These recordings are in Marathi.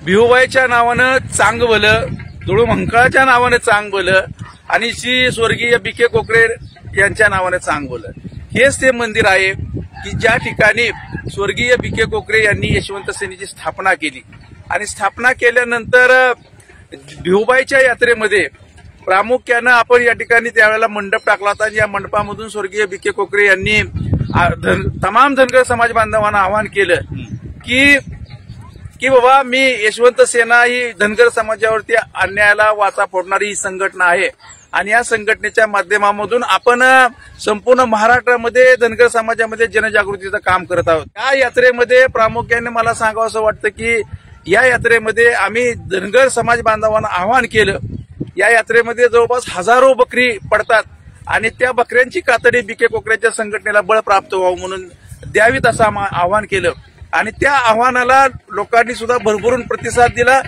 भिवबाईच्या नावानं चांगवलं, धुळुमंकाळच्या नावानं चांगवलं आणि श्री स्वर्गीय बी.के. कोकरे यांच्या नावानं चांगवलं. हेच ते मंदिर आहे की ज्या ठिकाणी स्वर्गीय बी.के. कोकरे यांनी यशवंत सेनेची स्थापना केली आणि स्थापना केल्यानंतर भिवबाईच्या यात्रेमध्ये प्रामुख्यानं आपण या ठिकाणी त्यावेळेला मंडप टाकला होता. या मंडपामधून स्वर्गीय बी.के. कोकरे यांनी तमाम धनगर समाज बांधवांना आवाहन केलं की बाबा मी यशवंत सेना ही धनगर समाजावरती अन्यायाला वाचा फोडणारी ही संघटना आहे आणि या संघटनेच्या माध्यमामधून आपण संपूर्ण महाराष्ट्रामध्ये धनगर समाजामध्ये जनजागृतीचं काम करत आहोत. या यात्रेमध्ये प्रामुख्याने मला सांगावं असं वाटतं की या यात्रेमध्ये आम्ही धनगर समाज बांधवांना आवाहन केलं. या यात्रेमध्ये जवळपास हजारो बकरी पडतात आणि त्या बकऱ्यांची कातडी बी.के. कोकरेच्या संघटनेला बळ प्राप्त व्हावं म्हणून द्यावीत असं आवाहन केलं आणि त्या आव्हानाला लोकांनी सुद्धा भरभरून प्रतिसाद दिला.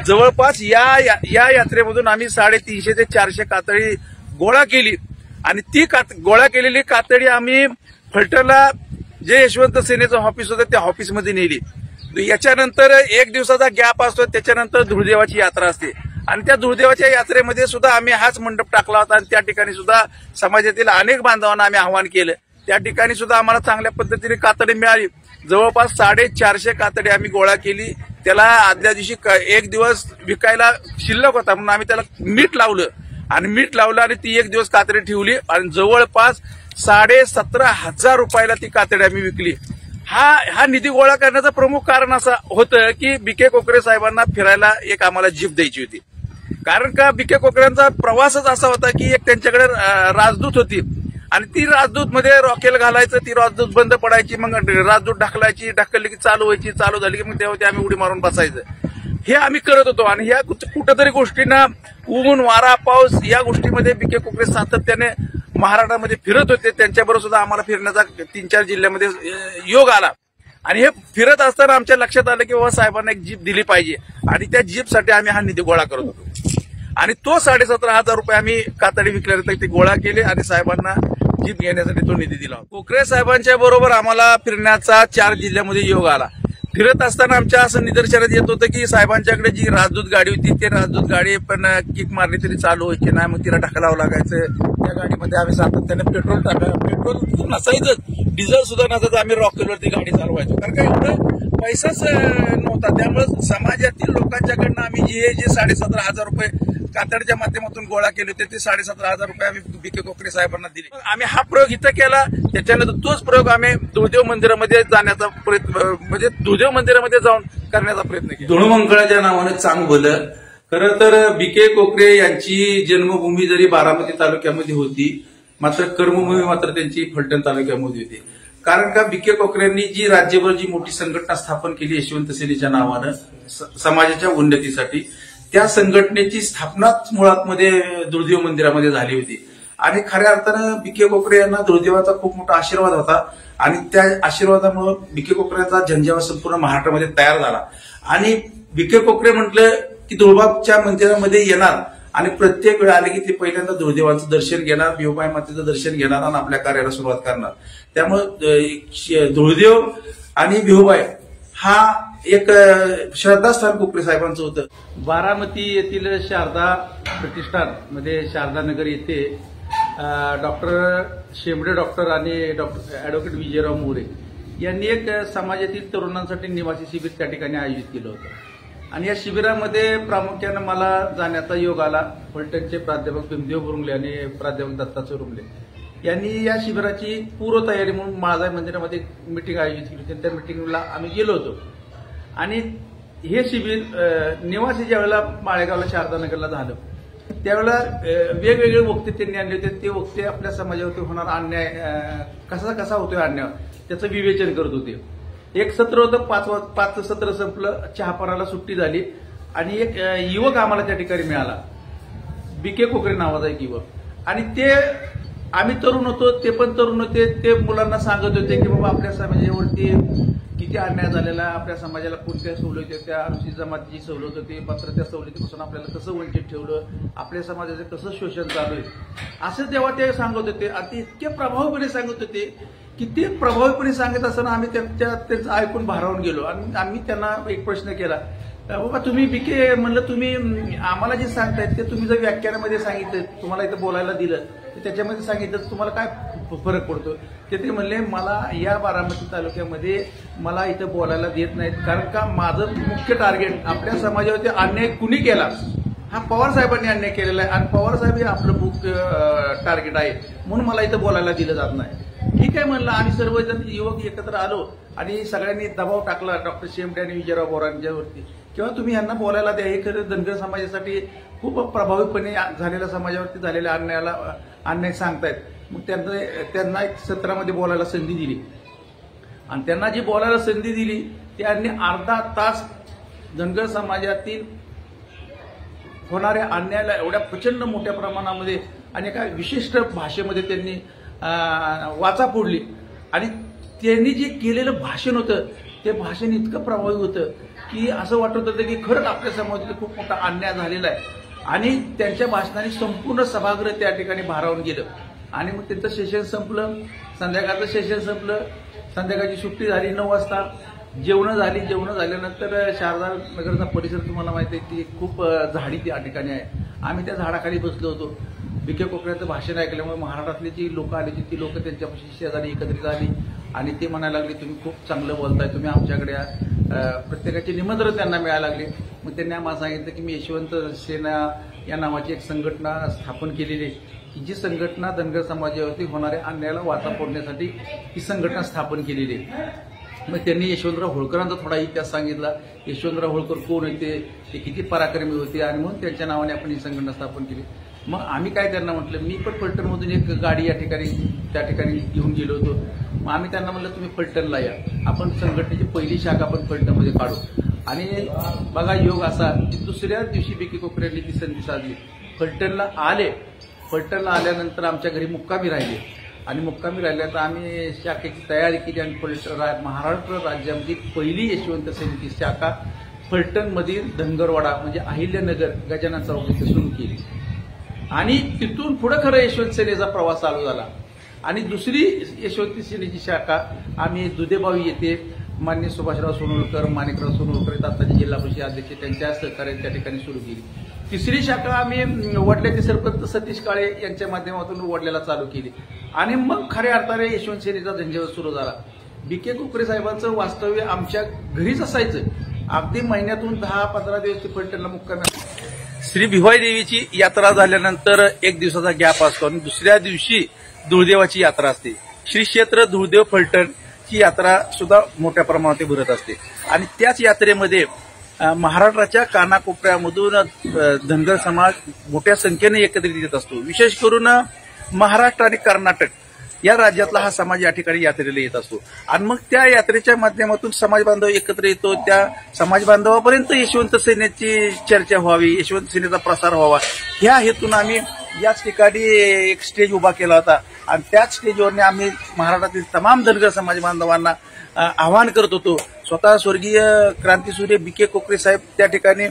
जवळपास या यात्रेमधून आम्ही 350 ते 400 कातडी गोळा केली आणि ती गोळा केलेली कातडी आम्ही फलटणला जे यशवंत सेनेचं ऑफिस होतं त्या ऑफिसमध्ये नेली. याच्यानंतर एक दिवसाचा गॅप असतो, त्याच्यानंतर धुळदेवाची यात्रा असते आणि त्या धुळदेवाच्या यात्रेमध्ये सुद्धा आम्ही हाच मंडप टाकला होता आणि त्या ठिकाणी सुद्धा समाजातील अनेक बांधवांना आम्ही आवाहन केलं. त्या ठिकाणी सुद्धा आम्हाला चांगल्या पद्धतीने कातडी मिळाली. जवळपास 450 कातडी आम्ही गोळा केली. त्याला आदल्या दिवशी एक दिवस विकायला शिल्लक होता म्हणून आम्ही त्याला मीठ लावलं आणि ती एक दिवस कातडी ठेवली आणि जवळपास 17,500 रुपयाला ती कातडी आम्ही विकली. हा निधी गोळा करण्याचं प्रमुख कारण असं होतं की बी.के. कोकरे साहेबांना फिरायला एक आम्हाला जीप द्यायची होती. कारण का बी.के. कोकरेंचा प्रवासच असा होता की एक त्यांच्याकडे राजदूत होती आणि ती राजदूत मध्ये रॉकेल घालायचं, ती राजदूत बंद पडायची, मग राजदूत ढकलली की चालू व्हायची, चालू झाली की मग तेव्हा आम्ही उडी मारून बसायचं. हे आम्ही करत होतो आणि ह्या कुठंतरी गोष्टींना ऊन वारा पाऊस या गोष्टीमध्ये बी.के. कोकरे सातत्याने महाराष्ट्रामध्ये फिरत होते. त्यांच्याबरोबर सुद्धा आम्हाला फिरण्याचा 3-4 जिल्ह्यामध्ये योग आला आणि हे फिरत असताना आमच्या लक्षात आलं की बाबा साहेबांना एक जीप दिली पाहिजे आणि त्या जीपसाठी आम्ही हा निधी गोळा करत होतो आणि तो 17,500 रुपये आम्ही कातडी विकल्यानंतर ते गोळा केले आणि साहेबांना जीप घेण्यासाठी तो निधी दिला. कोकरे साहेबांच्या बरोबर आम्हाला फिरण्याचा 4 जिल्ह्यामध्ये योग आला. फिरत असताना आमच्या असं निदर्शनात येत होतं की साहेबांच्याकडे जी राजदूत गाडी होती ते राजदूत गाडी पण किक मारली तरी चालू व्हायची नाही, मग तिला ढकलावं लागायचं. त्या गाडीमध्ये आम्ही सातत्याने पेट्रोल नसायचं, डिझेल सुद्धा नसायचं. आम्ही रॉकेलवरती गाडी चालवायचो कारण का एवढं पैसाच नव्हता. त्यामुळे समाजातील लोकांच्याकडनं आम्ही जे 17,500 रुपये कातडच्या माध्यमातून गोळा केले होते ते 17,500 रुपये आम्ही बी.के. कोकरे साहेबांना दिले. आम्ही हा प्रयोग इथं केला. त्याच्यानंतर तोच प्रयोग आम्ही धुळदेव मंदिरामध्ये जाण्याचा प्रयत्न म्हणजे धुळदेव मंदिरामध्ये जाऊन करण्याचा प्रयत्न केला. धुळुमंकाळाच्या नावानं चांगवलं. खरं तर बी.के. कोकरे यांची जन्मभूमी जरी बारामती तालुक्यामध्ये होती मात्र कर्मभूमी मात्र त्यांची फलटण तालुक्यामध्ये होती. कारण का बी.के. कोकरेंनी जी राज्यभर जी मोठी संघटना स्थापन केली यशवंत सेनेच्या नावानं समाजाच्या उन्नतीसाठी, त्या संघटनेची स्थापनाच मुळात मध्ये धुळदेव मंदिरामध्ये झाली होती आणि खऱ्या अर्थानं बी.के. कोकरे यांना धुळदेवाचा खूप मोठा आशीर्वाद होता आणि त्या आशीर्वादामुळे बी.के. कोकरेंचा झंझावात संपूर्ण महाराष्ट्रामध्ये तयार झाला आणि बी.के. कोकरे म्हटलं की धुळबाबच्या मंदिरामध्ये येणार आणि प्रत्येक वेळ आले की ते पहिल्यांदा धुळदेवाचं दर्शन घेणार, भिवबाई मातेचं दर्शन घेणार आणि आपल्या कार्याला सुरुवात करणार. त्यामुळे धुळदेव आणि भिवबाई हा एक श्रद्धास्थान कोकरे साहेबांचं होतं. बारामती येथील शारदा प्रतिष्ठान मध्ये शारदा नगर येथे डॉक्टर शेंबडे डॉक्टर आणि डॉक्टर ऍडव्होकेट विजयराव मोरे यांनी एक समाजातील तरुणांसाठी निवासी शिबिर त्या ठिकाणी आयोजित केलं होतं आणि या शिबिरामध्ये प्रामुख्यानं मला जाण्याचा योग आला. फलटणचे प्राध्यापक भीमदेव बुरुंगले आणि प्राध्यापक दत्ता चुरुंगले यांनी या शिबिराची पूर्वतयारी म्हणून माळजाई मंदिरामध्ये मिटिंग आयोजित केली होती. त्या मिटिंगला आम्ही गेलो होतो आणि हे शिबिर निवासी ज्यावेळेला माळेगावला शारदानगरला झालं त्यावेळेला वेगवेगळे वक्ते त्यांनी आणले होते. ते वक्ते आपल्या समाजावरती होणारा अन्याय कसा होतोय अन्याय त्याचं विवेचन करत होते. एक सत्र होतं, 5 सत्र संपलं, चहापानाला सुट्टी झाली आणि एक युवक आम्हाला त्या ठिकाणी मिळाला, बी.के. कोकरे नावाचा एक युवक. आणि ते आम्ही तरुण होतो, ते पण तरुण होते. ते मुलांना सांगत होते की बाबा आपल्या समाजावरती किती अन्याय झालेला, आपल्या समाजाला कोणत्या सवलती होत्या, अनुसूचित जमातीची सवलत होती, मात्र त्या सवलतीपासून आपल्याला कसं वंचित ठेवलं, आपल्या समाजाचं कसं शोषण चालू आहे असं जेव्हा ते सांगत होते आणि ते इतके प्रभावीपणे सांगत होते की ते प्रभावीपणे सांगत असताना आम्ही त्यांचं ऐकून भारावून गेलो आणि आम्ही त्यांना एक प्रश्न केला बाबा तुम्ही बीके म्हणलं तुम्ही आम्हाला जे सांगतायत ते तुम्ही जर व्याख्यानामध्ये सांगितलं, तुम्हाला इथं बोलायला दिलं तर त्याच्यामध्ये सांगितलं तर तुम्हाला काय फरक पडतो? ते म्हणले मला या बारामती तालुक्यामध्ये मला इथं बोलायला देत नाहीत, कारण का माझं मुख्य टार्गेट आपल्या समाजावरती अन्याय कुणी केला हा पवार साहेबांनी अन्याय केलेला आहे आणि पवार साहेब हे आपलं मुख्य टार्गेट आहे, म्हणून मला इथं बोलायला दिलं जात नाही. ठीक आहे म्हणलं. आम्ही सर्वजण युवक एकत्र आलो आणि सगळ्यांनी दबाव टाकला डॉक्टर शेमडे आणि विजयराव बोरांच्यावरती, किंवा तुम्ही यांना बोलायला द्या. हे खरं धनगर समाजासाठी खूप प्रभावीपणे झालेल्या समाजावरती झालेल्या अन्याय सांगतायत. मग त्यांना एक सत्रामध्ये बोलायला संधी दिली आणि त्यांना जी बोलायला संधी दिली त्यांनी अर्धा तास धनगर समाजातील होणाऱ्या अन्यायाला एवढ्या प्रचंड मोठ्या प्रमाणामध्ये आणि एका विशिष्ट भाषेमध्ये त्यांनी वाचा फोडली आणि त्यांनी जे केलेलं भाषण होतं ते भाषण इतकं प्रभावी होतं की असं वाटत होतं की खरंच आपल्या समाजात खूप मोठा अन्याय झालेला आहे. आणि त्यांच्या भाषणाने संपूर्ण सभागृह त्या ठिकाणी भारावून गेलं आणि मग त्यांचं सेशन संपलं. संध्याकाळचं सेशन संपलं. संध्याकाळची सुट्टी झाली 9 वाजता. जेवणं झाली. जेवणं झाल्यानंतर शारदा नगरचा परिसर तुम्हाला माहिती आहे की खूप झाडी त्या ठिकाणी आहे. आम्ही त्या झाडाखाली बसलो होतो. बीके कोकरेचं भाषण ऐकल्यामुळे महाराष्ट्रातली जी लोक आली ती लोक त्यांच्यापाशी शेजारी एकत्रित आली आणि ते म्हणायला लागले तुम्ही खूप चांगलं बोलताय, तुम्ही आमच्याकडे प्रत्येकाचे निमंत्रण त्यांना मिळायला लागले. मग त्यांनी आम्हाला सांगितलं की मी यशवंत सेना या नावाची एक संघटना स्थापन केलेली आहे की जी संघटना धनगर समाजावरती होणाऱ्या अन्यायाला वाचा फोडण्यासाठी ही संघटना स्थापन केलेली आहे. मग त्यांनी यशवंतराव होळकरांचा थोडा इतिहास सांगितला. यशवंतराव होळकर कोण होते, ते किती पराक्रमी होते आणि म्हणून त्यांच्या नावाने आपण ही संघटना स्थापन केली. मग आम्ही काय त्यांना म्हटलं, मी पण फलटणमधून एक गाडी त्या ठिकाणी घेऊन गेलो होतो. मग आम्ही त्यांना म्हटलं तुम्ही फलटणला या, आपण संघटनेची पहिली शाखा आपण फलटणमध्ये काढू. आणि बघा योग असा की दुसऱ्या दिवशी बीके कोकरेंनी ती संधी साधली. फलटणला आले. फलटणला आल्यानंतर आमच्या घरी मुक्कामी राहिले आणि मुक्कामी राहिल्यानंतर आम्ही शाखेची तयारी केली आणि महाराष्ट्र राज्यामधील पहिली यशवंत सेनेची शाखा फलटणमधील धनगरवाडा म्हणजे अहिल्यानगर गजानन चौक इथे सुरू केली. आणि तिथून पुढे खरं यशवंत सेनेचा प्रवास चालू झाला. आणि दुसरी यशवंत सेनेची शाखा आम्ही दुधेबावी येथे माननीय सुभाषराव सोनवणकर, माणिकराव सोनवणकर आताचे जिल्हा परिषद अध्यक्ष त्यांच्या सहकार्याने त्या ठिकाणी सुरू केली. तिसरी शाखा आम्ही वडल्याचे सरपंच सतीश काळे यांच्या माध्यमातून वडल्याला चालू केली. आणि मग खऱ्या अर्थाने यशवंत सेनेचा झंझावात सुरू झाला. बीके कोकरे साहेबांचं वास्तव्य आमच्या घरीच असायचं. अगदी महिन्यातून 10-15 दिवस ते फलटणला मुक्कामी. श्री भिवाई देवीची यात्रा झाल्यानंतर एक दिवसाचा गॅप असतो आणि दुसऱ्या दिवशी धुळदेवाची यात्रा असते. श्री क्षेत्र धुळदेव फलटणची यात्रा सुद्धा मोठ्या प्रमाणात भरत असते. आणि त्याच यात्रेमध्ये महाराष्ट्राच्या कानाकोपऱ्यामधून धनगर समाज मोठ्या संख्येने एकत्रित येत असतो. विशेष करून महाराष्ट्र आणि कर्नाटक या राज्यातला हा समाज या ठिकाणी यात्रेला येत असतो. आणि मग त्या यात्रेच्या माध्यमातून समाज बांधव एकत्र येतो. त्या समाज बांधवापर्यंत यशवंत सेनेची चर्चा व्हावी, यशवंत सेनेचा प्रसार व्हावा, ह्या हेतून आम्ही याच ठिकाणी एक स्टेज उभा केला होता. आणि त्याच स्टेजवरने आम्ही महाराष्ट्रातील तमाम धनगर समाज बांधवांना आवाहन करत होतो. स्वतः स्वर्गीय क्रांतीसूर्य बीके कोकरे साहेब त्या ठिकाणी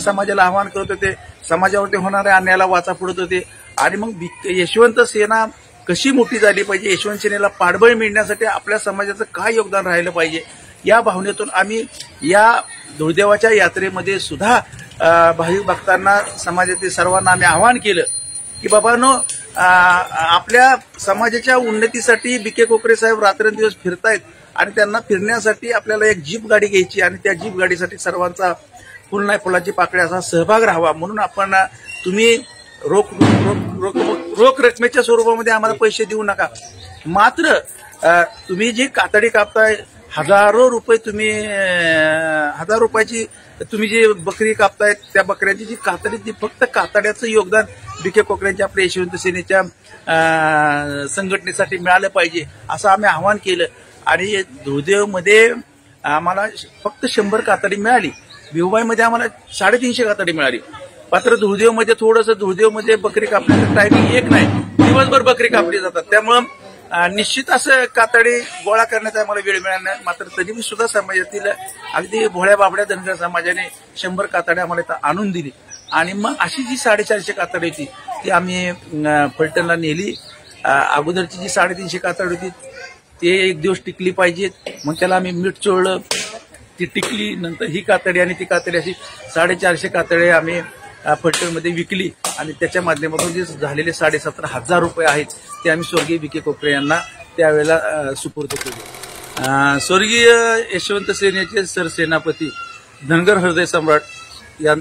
समाजाला आवाहन करत होते. समाजावरती होणाऱ्या अन्यायाला वाचा फोडत होते. आणि मग यशवंत सेना कशी मोठी झाली पाहिजे, यशवंत सेनेला पाठबळ मिळण्यासाठी आपल्या समाजाचं काय योगदान राहिलं पाहिजे, या भावनेतून आम्ही या धुळदेवाच्या यात्रेमध्ये सुद्धा भाविक भक्तांना, समाजातील सर्वांना आम्ही आवाहन केलं की बाबांनो, आपल्या समाजाच्या उन्नतीसाठी बीके कोकरे साहेब रात्रंदिवस फिरतायत आणि त्यांना फिरण्यासाठी आपल्याला एक जीप गाडी घ्यायची आणि त्या जीप गाडीसाठी सर्वांचा फुल नाही फुलाची पाकळी असा सहभाग राहावा. म्हणून आपण तुम्ही रोख रकमेच्या स्वरूपामध्ये आम्हाला पैसे देऊ नका, मात्र तुम्ही जी कातडी कापताय, हजारो रुपयाची तुम्ही जी बकरी कापताय, त्या बकऱ्यांची जी कातडी, ती फक्त कातड्याचं योगदान बीके कोकऱ्यांच्या आपल्या यशवंत सेनेच्या संघटनेसाठी मिळालं पाहिजे असं आम्ही आवाहन केलं. आणि धुळदेवमध्ये आम्हाला फक्त 100 कातडी मिळाली. भिवबाईमध्ये आम्हाला 350 कातडी मिळाली. मात्र धुळदेवमध्ये धुळदेवमध्ये बकरी कापण्याचं टायमिंग एक नाही, दिवसभर बकरी कापली जातात. त्यामुळं निश्चित असं कातडी गोळा करण्याचा आम्हाला वेळ मिळाला नाही. मात्र तरी सुद्धा समाजातील अगदी भोळ्या बाबड्या धनगर समाजाने 100 कातडी आम्हाला इथं आणून दिली. आणि मग अशी जी 450 कातडी होती ती आम्ही फलटणला नेली. अगोदरची जी 350 कातडी होती ते एक दिवस टिकली पाहिजेत. मग त्याला आम्ही मीठ चोळलं, ती टिकली. नंतर ही कातडी आणि ती कातडी अशी 450 कातडे आम्ही फलटणमध्ये विकली आणि त्याच्या माध्यमातून जे झालेले 17,500 रुपये आहेत ते आम्ही स्वर्गीय बी के कोकरे यांना त्यावेळेला सुपूर्द केले. स्वर्गीय यशवंत सेनेचे सरसेनापती धनगर हृदय सम्राट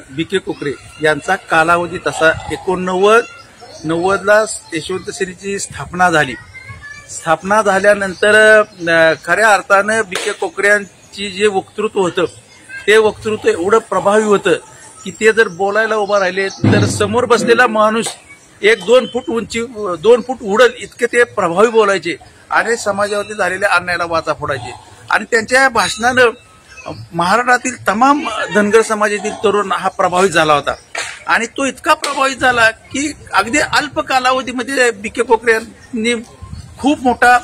बी के कोकरे यांचा कालावधी तसा 89ला यशवंत सेनेची स्थापना झाली. स्थापना झाल्यानंतर खऱ्या अर्थानं बी के कोकऱ्यांची जे वक्तृत्व होतं ते वक्तृत्व एवढं प्रभावी होतं की ते जर बोलायला उभा राहिले तर समोर बसलेला माणूस 1-2 फूट उंची 2 फूट उडल इतके ते प्रभावी बोलायचे आणि समाजावरती झालेल्या अन्यायाला वाचा फोडायचे. आणि त्यांच्या भाषणानं महाराष्ट्रातील तमाम धनगर समाजातील तरुण हा प्रभावित झाला होता. आणि तो इतका प्रभावित झाला की अगदी अल्प कालावधीमध्ये बी के कोकरे यांनी खूप मोठा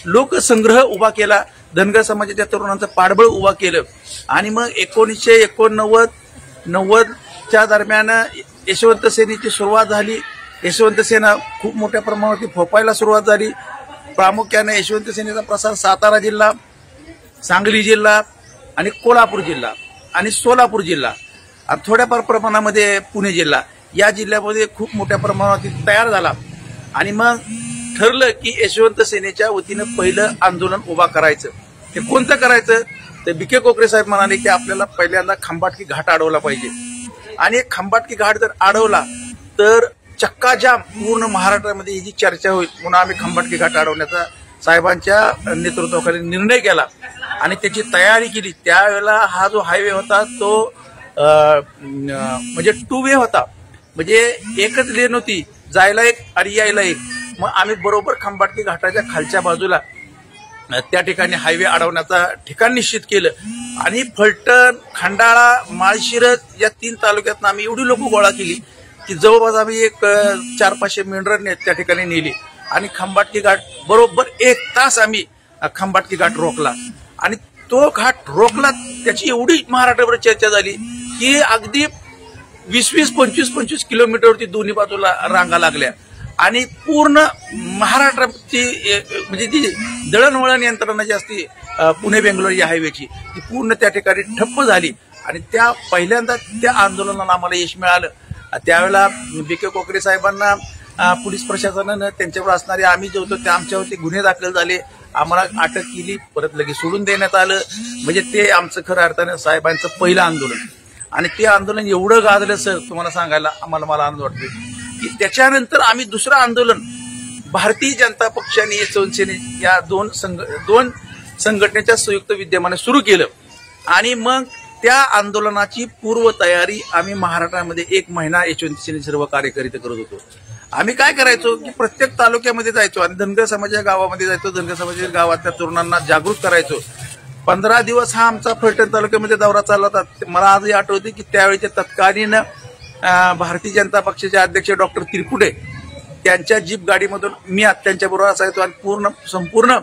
लोकसंग्रह उभा केला. धनगर समाजाच्या तरुणांचं पाठबळ उभा केलं. आणि मग 1989-90च्या दरम्यान यशवंत सेनेची सुरुवात झाली. यशवंत सेना खूप मोठ्या प्रमाणावरती फोपायला सुरुवात झाली. प्रामुख्याने यशवंत सेनेचा प्रसार सातारा जिल्हा, सांगली जिल्हा आणि कोल्हापूर जिल्हा आणि सोलापूर जिल्हा आणि थोड्याफार प्रमाणामध्ये पुणे जिल्हा या जिल्ह्यामध्ये खूप मोठ्या प्रमाणावरती तयार झाला. आणि मग ठरलं की यशवंत सेनेच्या वतीनं पहिलं आंदोलन उभा करायचं. ते कोणतं करायचं तर बी के कोकरे साहेब म्हणाले की आपल्याला पहिल्यांदा खंबाटकी घाट अडवला पाहिजे. आणि खंबाटकी घाट जर अडवला तर चक्काजाम पूर्ण महाराष्ट्रामध्ये ही चर्चा होईल. म्हणून आम्ही खंबाटकी घाट अडवण्याचा साहेबांच्या नेतृत्वाखाली निर्णय केला आणि त्याची तयारी केली. त्यावेळेला हा जो हायवे होता तो म्हणजे 2 वे होता. म्हणजे एकच लेन होती, जायला एक आणि यायला एक. मग आम्ही बरोबर खंबाटकी घाटाच्या खालच्या बाजूला त्या ठिकाणी हायवे अडवण्याचा ठिकाण निश्चित केलं. आणि फलटण, खंडाळा, माळशिरस या 3 तालुक्यातनं आम्ही एवढी लोक गोळा केली की जवळपास आम्ही एक 400-500 मेंढरं त्या ठिकाणी नेली. आणि खंबाटकी घाट बरोबर 1 तास आम्ही खंबाटकी घाट रोखला. आणि तो घाट रोखला त्याची एवढी महाराष्ट्रावर चर्चा झाली की अगदी 20-25 किलोमीटरवरती दोन्ही बाजूला रांगा लागल्या. आणि पूर्ण महाराष्ट्राची म्हणजे जी दळणवळण यंत्रणा जी असते पुणे बेंगलोर या हायवेची ती पूर्ण त्या ठिकाणी ठप्प झाली. आणि त्या पहिल्यांदा त्या आंदोलनाला आम्हाला यश मिळालं. त्यावेळेला बी के कोकरे साहेबांना पोलीस प्रशासनानं त्यांच्यावर असणारे आम्ही जे होतो ते आमच्यावरती गुन्हे दाखल झाले. आम्हाला अटक केली, परत लगेच सोडून देण्यात आलं. म्हणजे ते आमचं खरं अर्थानं साहेबांचं पहिलं आंदोलन. आणि ते आंदोलन एवढं गाजलं सर तुम्हाला सांगायला मला आनंद वाटतो की त्याच्यानंतर आम्ही दुसरं आंदोलन भारतीय जनता पक्ष आणि यशवंत सेने या दोन संघटनेच्या संयुक्त विद्यमाने सुरू केलं. आणि मग त्या आंदोलनाची पूर्वतयारी आम्ही महाराष्ट्रामध्ये 1 महिना यशवंत सेने सर्व कार्यकर्ते करत होतो. आम्ही काय करायचो की प्रत्येक तालुक्यामध्ये जायचो आणि धनगर समाजाच्या गावामध्ये जायचो. धनगर समाजाच्या गावातल्या तरुणांना जागृत करायचो. 15 दिवस हा आमचा फलटण तालुक्यामध्ये दौरा चालला होता. मला आजही आठवते की त्यावेळीच्या तत्कालीन भारतीय जनता पक्षाचे अध्यक्ष डॉक्टर तिरपुटे त्यांच्या जीप गाडीमधून मी त्यांच्याबरोबर असायचो आणि संपूर्ण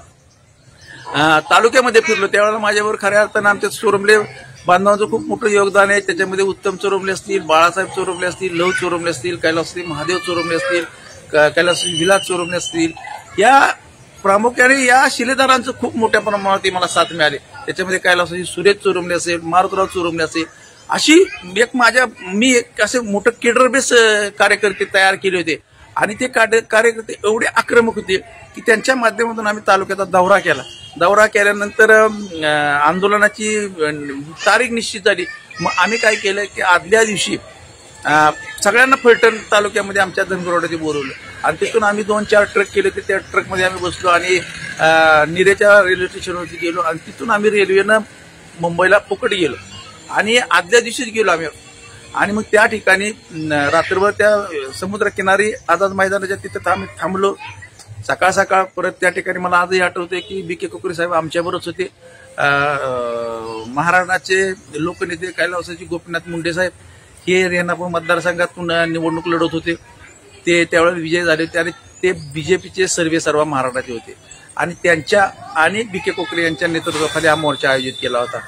तालुक्यामध्ये फिरलो. त्यावेळेला माझ्याबरोबर खऱ्या अर्थानं आमच्या चोरमले बांधवांचं खूप मोठं योगदान आहे. त्याच्यामध्ये उत्तम चोरमले असतील, बाळासाहेब चोरमले असतील, लव चोरमले असतील, कैलासश्री महादेव चोरमले असतील, कैलासश्री विलास चोरमले असतील. या प्रामुख्याने या शिलेदारांचं खूप मोठ्या प्रमाणात मला साथ मिळाली. त्याच्यामध्ये कैलासश्री सुरेश चोरमले असेल, मारुतराव चोरमले असेल, अशी मी असे मोठं केडर बेस कार्यकर्ते तयार केले होते. आणि ते कार्यकर्ते एवढे आक्रमक होते की त्यांच्या माध्यमातून आम्ही तालुक्याचा दौरा केला. दौरा केल्यानंतर आंदोलनाची तारीख निश्चित झाली. मग आम्ही काय केलं की आदल्या दिवशी सगळ्यांना फलटण तालुक्यामध्ये आमच्या धनगरवाड्यात बोलवलं आणि तिथून आम्ही 2-4 ट्रक केले होते. त्या ट्रकमध्ये आम्ही बसलो आणि निरेच्या रेल्वे स्टेशनवरती गेलो आणि तिथून आम्ही रेल्वेनं मुंबईला फुकट गेलो आणि आदल्या दिवशीच गेलो आम्ही. आणि मग त्या ठिकाणी रात्रभर त्या समुद्रकिनारी आझाद मैदानाच्या तिथे आम्ही थांबलो. सकाळ परत त्या ठिकाणी मला आजही आठवते की बी के कोकरे साहेब आमच्याबरोबरच होते. महाराष्ट्राचे लोकनेते कैलासजी गोपीनाथ मुंडे साहेब हे रेणापूर मतदारसंघातून निवडणूक लढवत होते. ते त्यावेळेला विजय झाले होते आणि ते बीजेपीचे सर्व महाराष्ट्राचे होते. आणि त्यांच्या आणि बी के कोकरे यांच्या नेतृत्वाखाली हा मोर्चा आयोजित केला होता.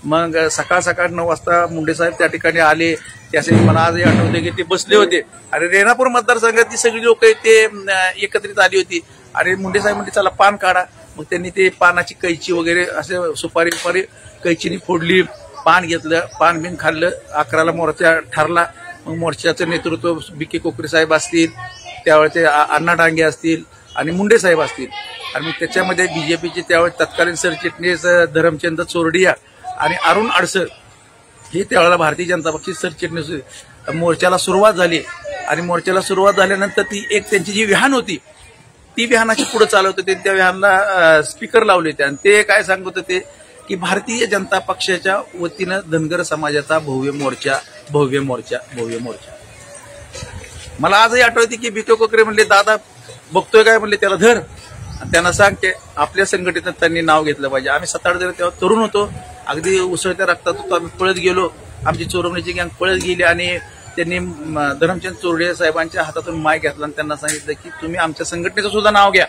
मग सकाळ 9 वाजता मुंडे साहेब त्या ठिकाणी आले. त्यासाठी मला आजही आठवते की ते बसले होते आणि रेणापूर मतदारसंघातली सगळी लोक ते एकत्रित आली होती. आणि मुंडे साहेब म्हणजे चला पान काढा. मग त्यांनी ते पानाची कैची वगैरे असे सुपारी कैचीनी फोडली, पान घेतलं, पान बिन खाल्लं, 11ला मोर्चा ठरला. मग मोर्चाचं नेतृत्व बीके कोकरे साहेब असतील, त्यावेळेस ते अण्णा डांगे असतील आणि मुंडे साहेब असतील. आणि मग त्याच्यामध्ये बीजेपीचे त्यावेळेस तत्कालीन सरचिटणीस धरमचंद चोरडिया आणि अरुण अडसर हे त्यावेळेला भारतीय जनता पक्षाचे सरचिटणीस. मोर्चाला सुरुवात झाली आणि मोर्चाला सुरुवात झाल्यानंतर ती एक त्यांची जी विहान होती ती विहानाची पुढे चालवत होते. त्या विहानला स्पीकर लावले होते आणि ते काय सांगत होते की भारतीय जनता पक्षाच्या वतीनं धनगर समाजाचा भव्य मोर्चा, भव्य मोर्चा, भव्य मोर्चा. मला आजही आठवते की बीके कोकरे म्हणले, दादा बघतोय काय म्हणले, त्याला धर. त्यांना सांग की आपल्या संघटनेत त्यांनी नाव घेतलं पाहिजे. आम्ही 7-8 जण तेव्हा तरुण होतो, अगदी उसळत्या रक्तात होतो. आम्ही पळत गेलो, आमची चोरवण्याची गँग पळत गेली आणि त्यांनी धरमचंद चोरडिया साहेबांच्या हातातून माईक घेतला आणि त्यांना सांगितलं की तुम्ही आमच्या संघटनेचं सुद्धा नाव घ्या.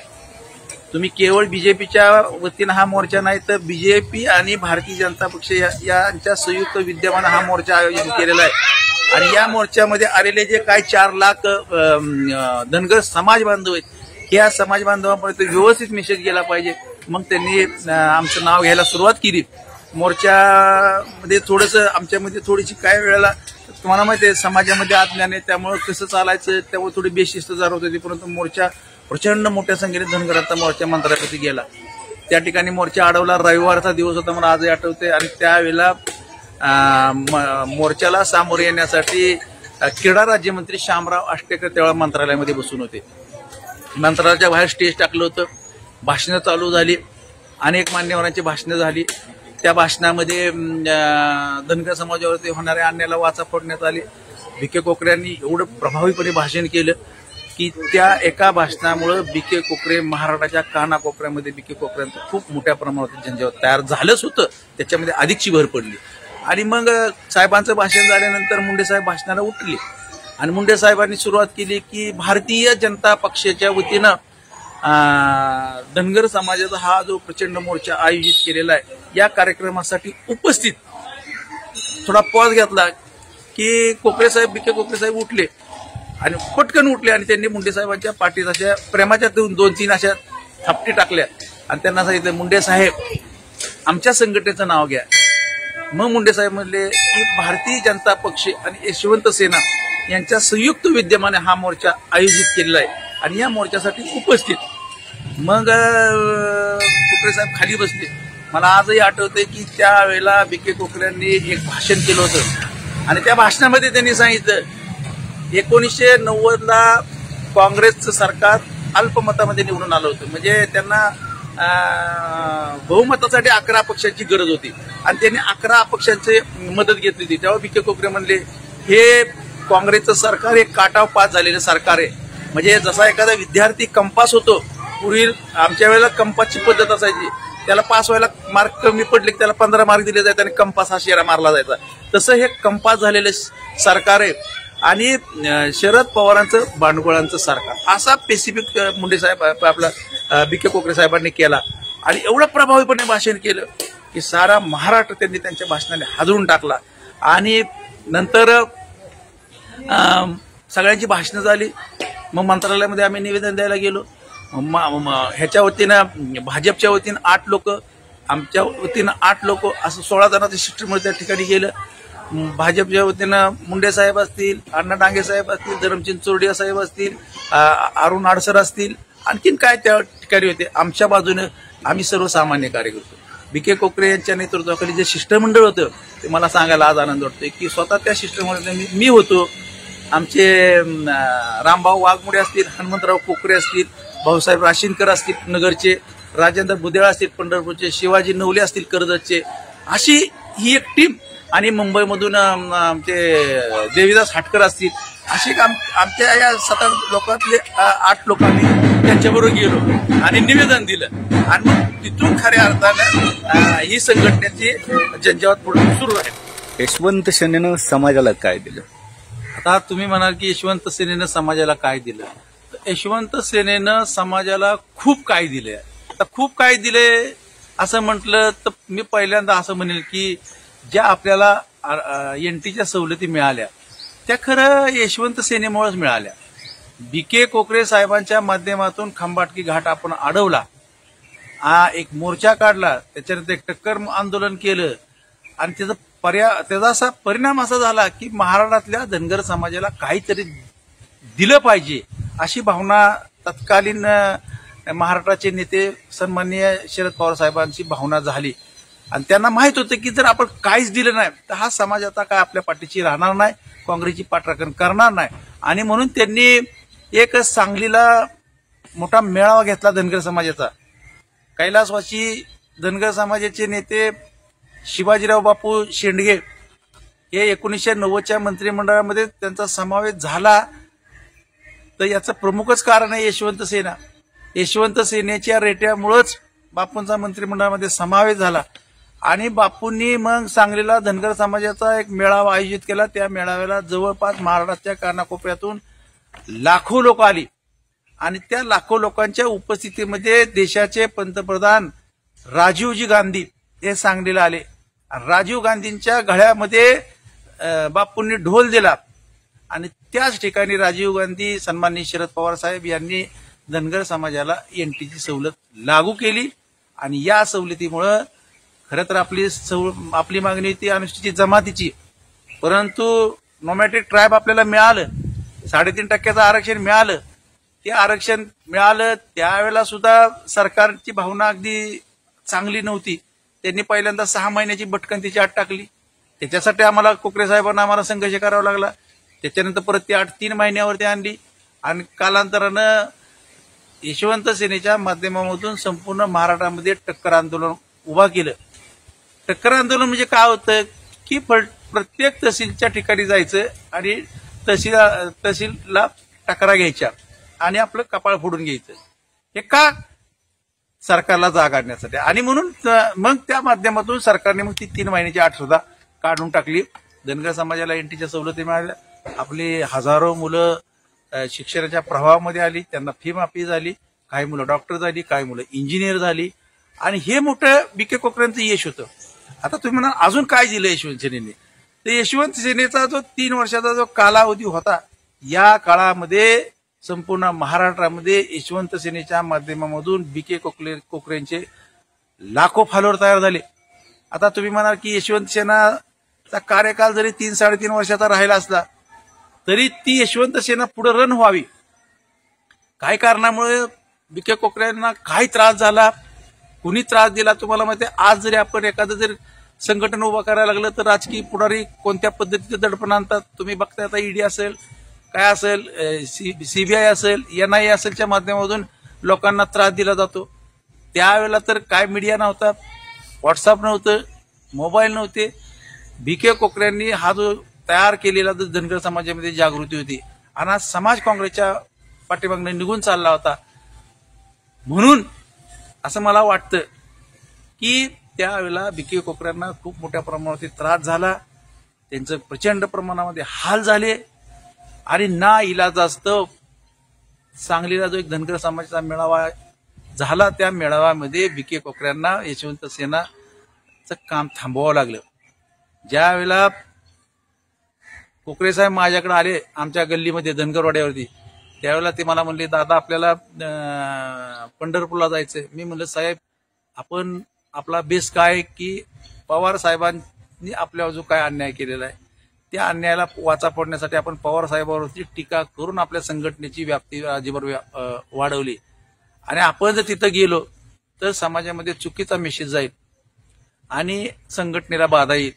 तुम्ही केवळ बीजेपीच्या वतीनं हा मोर्चा नाही तर बीजेपी आणि भारतीय जनता पक्ष यांच्या संयुक्त विद्यमानं हा मोर्चा आयोजित केलेला आहे. आणि या मोर्चामध्ये आलेले जे काय 4 लाख धनगर समाज बांधव आहेत, या समाज बांधवांपर्यंत व्यवस्थित मेसेज गेला पाहिजे. मग त्यांनी आमचं नाव घ्यायला सुरुवात केली. मोर्चामध्ये थोडंसं आमच्यामध्ये थोडीशी काय वेळेला तुम्हाला माहिती आहे समाजामध्ये अज्ञान आहे, त्यामुळे कसं चालायचं त्यामुळे थोडी बेशिस्त जाणवत होती. परंतु मोर्चा प्रचंड मोठ्या संख्येने धनगरांचा मोर्चा मंत्रालयात गेला. त्या ठिकाणी मोर्चा अडवला. रविवारचा दिवस होता, मला आजही आठवते. आणि त्यावेळेला मोर्चाला सामोरे येण्यासाठी क्रीडा राज्यमंत्री शामराव आष्टेकर त्यावेळेला मंत्रालयामध्ये बसून होते. मंत्रालयाच्या बाहेर स्टेज टाकलं होतं, भाषणं चालू झाली, अनेक मान्यवरांची भाषणं झाली. त्या भाषणामध्ये धनगर समाजावरती होणाऱ्या अन्यायाला वाचा फोडण्यात आली. बीके कोकऱ्यांनी एवढं प्रभावीपणे भाषण केलं की त्या एका भाषणामुळे बीके कोकरे महाराष्ट्राच्या कानाकोपऱ्यामध्ये बीके कोकऱ्यांचं खूप मोठ्या प्रमाणात झंझावात तयार झालंच होतं, त्याच्यामध्ये अधिकची भर पडली. आणि मग साहेबांचं भाषण झाल्यानंतर मुंडे साहेब भाषणाला उठले आणि मुंडे साहेबांनी सुरुवात केली की भारतीय जनता पक्षाच्या वतीनं धनगर समाजाचा हा जो प्रचंड मोर्चा आयोजित केलेला आहे, या कार्यक्रमासाठी उपस्थित थोडा पॉज घेतला की कोकरे साहेब, बीके कोकरे साहेब उठले आणि पटकन उठले आणि त्यांनी मुंडे साहेबांच्या पाठीत अशा प्रेमाच्या 2-3 अशा थापटी टाकल्या आणि त्यांना सांगितलं, मुंडे साहेब आमच्या संघटनेचं नाव घ्या. मग मुंडे साहेब म्हणले की भारतीय जनता पक्ष आणि यशवंत सेना यांच्या संयुक्त विद्यमाने हा मोर्चा आयोजित केलेला आहे आणि या मोर्चासाठी उपस्थित. मग कोकरे साहेब खाली बसले. मला आजही आठवते की त्यावेळेला बीके कोकऱ्यांनी एक भाषण केलं होतं आणि त्या भाषणामध्ये त्यांनी सांगितलं 1990ला काँग्रेसचं सरकार अल्पमतामध्ये निवडून आलं होतं. म्हणजे त्यांना बहुमतासाठी 11 अपक्षांची गरज होती आणि त्यांनी 11 अपक्षांची मदत घेतली होती. तेव्हा बीके कोकरे म्हणले हे काँग्रेसचं सरकार एक काटाव पास झालेलं सरकार आहे. म्हणजे जसा एखादा विद्यार्थी कंपास होतो, पूर्वी आमच्या वेळेला कंपासची पद्धत असायची, त्याला पास व्हायला मार्क कमी पडले की त्याला 15 मार्क दिले जायचे आणि कंपास हा शेरा मारला जायचा. तसं हे कंपास झालेलं सरकार आहे आणि शरद पवारांचं भांडगोळांचं सरकार, असा स्पेसिफिक मुंडे साहेब आपला बीके कोकरे साहेबांनी केला आणि एवढं प्रभावीपणे भाषण केलं की सारा महाराष्ट्र त्यांनी त्यांच्या भाषणाने हादरून टाकला. आणि नंतर सगळ्यांची भाषणं झाली. मग मंत्रालयामध्ये आम्ही निवेदन द्यायला गेलो. ह्याच्या वतीनं भाजपच्या वतीनं 8 लोक, आमच्या वतीनं 8 लोक, असं 16 जणांचं शिष्टमंडळ त्या ठिकाणी गेलं. भाजपच्या वतीनं मुंडे साहेब असतील, अण्णा डांगे साहेब असतील, धरमचंद चोरडिया साहेब असतील, अरुण अडसर असतील, आणखीन काय त्या ठिकाणी होते. आमच्या बाजूने आम्ही सर्वसामान्य कार्यकर्ते. बीके कोकरे यांच्या नेतृत्वाखाली जे शिष्टमंडळ होतं ते मला सांगायला आज आनंद वाटतोय की स्वतः त्या शिष्टमंडळात मी होतो. आमचे रामभाऊ वाघमोडे असतील, हनुमंतराव कोकरे असतील, भाऊसाहेब राशीनकर असतील नगरचे, राजेंद्र बुदेळा असतील पंढरपूरचे, शिवाजी नवले असतील कर्जतचे, अशी ही एक टीम. आणि मुंबईमधून आमचे देवीदास हाटकर असतील, अशी आमच्या या 7 लोकांतले 8 लोक आम्ही त्यांच्याबरोबर गेलो आणि निवेदन दिलं आणि मग तिथून खऱ्या अर्थानं ही संघटनेची झंझावात पुढे सुरू आहे. यशवंत सेनेनं समाजाला काय दिलं? आता तुम्ही म्हणाल की यशवंत सेनेनं समाजाला काय दिलं, तर यशवंत सेनेनं समाजाला खूप काय दिले. आता खूप काय दिले असं म्हटलं तर मी पहिल्यांदा असं म्हणेल की ज्या आपल्याला एनटीच्या सवलती मिळाल्या त्या खरं यशवंत सेनेमुळेच मिळाल्या. बीके कोकरे साहेबांच्या माध्यमातून खंबाटकी घाट आपण अडवला एक मोर्चा काढला, त्याच्यानंतर एक टक्कर आंदोलन केलं आणि त्याचा असा परिणाम असा झाला की महाराष्ट्रातल्या धनगर समाजाला काहीतरी दिलं पाहिजे अशी भावना तत्कालीन महाराष्ट्राचे नेते सन्माननीय शरद पवार साहेबांची भावना झाली. आणि त्यांना माहित होतं की जर आपण काहीच दिलं नाही तर हा समाज आता काय आपल्या पाठीशी राहणार नाही, काँग्रेसची पाठराखण करणार नाही. आणि म्हणून त्यांनी एक सांगलीला मोठा मेळावा घेतला धनगर समाजाचा. कैलासवासी धनगर समाजाचे नेते शिवाजीराव बापू शेंडगे हे 1990च्या मंत्रिमंडळामध्ये त्यांचा समावेश झाला. तर याचं प्रमुखच कारण आहे यशवंत सेना. यशवंत सेनेच्या रेट्यामुळेच बापूंचा मंत्रिमंडळामध्ये समावेश झाला. आणि बापूंनी मग सांगलीला धनगर समाजाचा एक मेळावा आयोजित केला. त्या मेळाव्याला जवळपास महाराष्ट्राच्या कानाकोपऱ्यातून लाखो लोक आली आणि त्या लाखो लोकांच्या उपस्थितीमध्ये देशाचे पंतप्रधान राजीवजी गांधी हे सांगलीला आले. राजीव गांधींच्या गळ्यामध्ये बापूंनी ढोल दिला आणि त्याच ठिकाणी राजीव गांधी सन्माननीय शरद पवार साहेब यांनी धनगर समाजाला एनटीची सवलत लागू केली. आणि या सवलतीमुळं खरं तर आपली मागणी होती अनुसूचित जमातीची, परंतु नोमॅटिक ट्राईब आपल्याला मिळालं, 3.5% आरक्षण मिळालं. ते आरक्षण मिळालं त्यावेळेला सुद्धा सरकारची भावना अगदी चांगली नव्हती. त्यांनी पहिल्यांदा 6 महिन्याची भटकंतीची अट टाकली. त्याच्यासाठी आम्हाला कोकरे साहेबांना आम्हाला संघर्ष करावा लागला. त्याच्यानंतर परत ती अट 3 महिन्यावरती आणली आणि कालांतरानं यशवंत सेनेच्या माध्यमामधून संपूर्ण महाराष्ट्रामध्ये टक्कर आंदोलन उभा केलं. टक्कर आंदोलन म्हणजे काय होतं की प्रत्येक तहसीलच्या ठिकाणी जायचं आणि तहसीलला टकरा घ्यायच्या आणि आपलं कपाळ फोडून घ्यायचं. हे का? सरकारला जाग आणण्यासाठी. आणि म्हणून मग त्या माध्यमातून सरकारने मग ती 3 महिन्याची अट सुद्धा काढून टाकली. धनगर समाजाला एनटीच्या सवलती मिळाल्या. आपली हजारो मुलं शिक्षणाच्या प्रवाहामध्ये आली, त्यांना फी माफी झाली, काही मुलं डॉक्टर झाली, काही मुलं इंजिनियर झाली. आणि हे मोठं बीके कोकऱ्यांचं यश होतं. आता तुम्ही म्हणा अजून काय दिलं यशवंत सेनेने? तर यशवंत सेनेचा जो 3 वर्षाचा जो कालावधी होता, या काळामध्ये संपूर्ण महाराष्ट्रामध्ये यशवंत सेनेच्या माध्यमामधून बीके कोकरेंचे लाखो फॉलोअर तयार झाले. आता तुम्ही म्हणाल की यशवंत सेनाचा कार्यकाल जरी 3-3.5 वर्षाचा राहिला असला तरी ती यशवंत सेना पुढे रन व्हावी. काही कारणामुळे बीके कोकऱ्यांना काही त्रास झाला, कुणी त्रास दिला तुम्हाला माहिती आहे. आज जरी आपण एखादं जर संघटन उभं करायला लागलं तर राजकीय पुढारी कोणत्या पद्धतीचं दडपण आणतात तुम्ही बघताय. आता ईडी असेल, काय असेल, सीबीआय असेल, एनआयए असेलच्या माध्यमातून लोकांना त्रास दिला जातो. त्यावेळेला तर काय मीडिया नव्हता, व्हॉट्सअप नव्हतं, मोबाईल नव्हते. बीके कोकऱ्यांनी हा जो तयार केलेला धनगर समाजामध्ये जागृती होती आणि आज समाज काँग्रेसच्या पाठीमागनं निघून चालला होता. म्हणून असं मला वाटतं की त्यावेळेला बीके कोकऱ्यांना खूप मोठ्या प्रमाणात त्रास झाला, त्यांचं प्रचंड प्रमाणामध्ये हाल झाले. आणि ना इलाजास्तव सांगलीला जो एक धनगर समाजाचा मेळावा झाला, त्या मेळाव्यामध्ये बीके कोकऱ्यांना यशवंत सेनाचं काम थांबवावं लागलं. ज्या वेळेला कोकरे साहेब माझ्याकडे आले आमच्या गल्लीमध्ये धनगरवाड्यावरती, त्यावेळेला ते मला म्हणले, दादा आपल्याला पंढरपूरला जायचंय. मी म्हणलं साहेब आपण आपला बेस काय की पवार साहेबांनी आपल्यावर जो काय अन्याय केलेला आहे त्या अन्यायाला वाचा फोडण्यासाठी आपण पवार साहेबांवरती टीका करून आपल्या संघटनेची व्याप्ती राज्यभर वाढवली. आणि आपण जर तिथं गेलो तर समाजामध्ये चुकीचा मेसेज जाईल आणि संघटनेला बाधा येईल.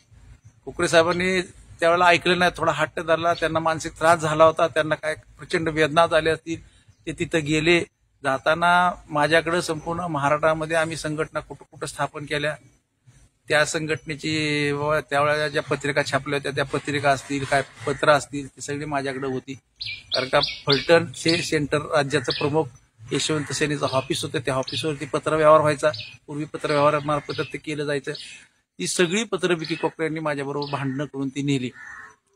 कोकरे साहेबांनी त्यावेळेला ऐकलं नाही, थोडा हट्ट धरला, त्यांना मानसिक त्रास झाला होता, त्यांना काय प्रचंड वेदना झाल्या असतील. ते तिथं गेले. जाताना माझ्याकडे संपूर्ण महाराष्ट्रामध्ये आम्ही संघटना कुठं कुठं स्थापन केल्या, त्या संघटनेची त्यावेळेला ज्या पत्रिका छापल्या होत्या त्या पत्रिका असतील, काय पत्र असतील, ती सगळी माझ्याकडे होती. कारण का फलटण सेंटर राज्याचं प्रमुख यशवंत सेनेचं ऑफिस होतं, त्या ऑफिसवरती पत्रव्यवहार व्हायचा. पूर्वी पत्रव्यवहारामार्फत ते केलं जायचं. ती सगळी पत्र बीके कोकऱ्यांनी माझ्याबरोबर भांडणं करून ती नेली.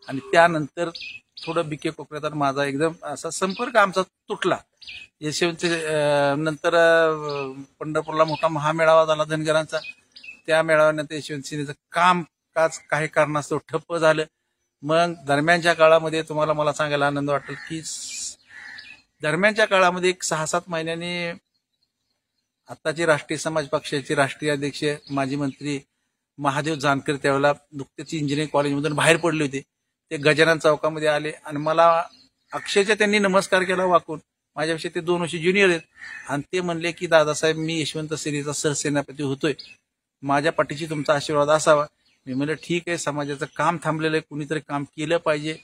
आणि त्यानंतर थोडं बीके कोकऱ्याचा माझा एकदम असा संपर्क आमचा तुटला. यशवंत नंतर पंढरपूरला मोठा महामेळावा झाला धनगरांचा. त्या मेळाव्यानंतर यशवंत सेनेचं कामकाज काही कारणास्तव ठप्प झालं. मग दरम्यानच्या काळामध्ये तुम्हाला मला सांगायला आनंद वाटेल की दरम्यानच्या काळामध्ये एक 6-7 महिन्यांनी आताचे राष्ट्रीय समाज पक्षाचे राष्ट्रीय अध्यक्ष माजी मंत्री महादेव जानकर त्यावेळेला नुकतेच इंजिनिअरिंग कॉलेजमधून बाहेर पडले होते. ते गजानन चौकामध्ये आले आणि मला अक्षरशः त्यांनी नमस्कार केला वाकून. माझ्यापेक्षा ते 2 वर्ष ज्युनियर आहेत आणि ते म्हणले की दादासाहेब मी यशवंत सेनेचा सरसेनापती होतोय, माझ्या पाठीशी तुमचा आशीर्वाद असावा. मी म्हणलं ठीक आहे, समाजाचं काम थांबलेलं आहे, कुणीतरी काम केलं पाहिजे.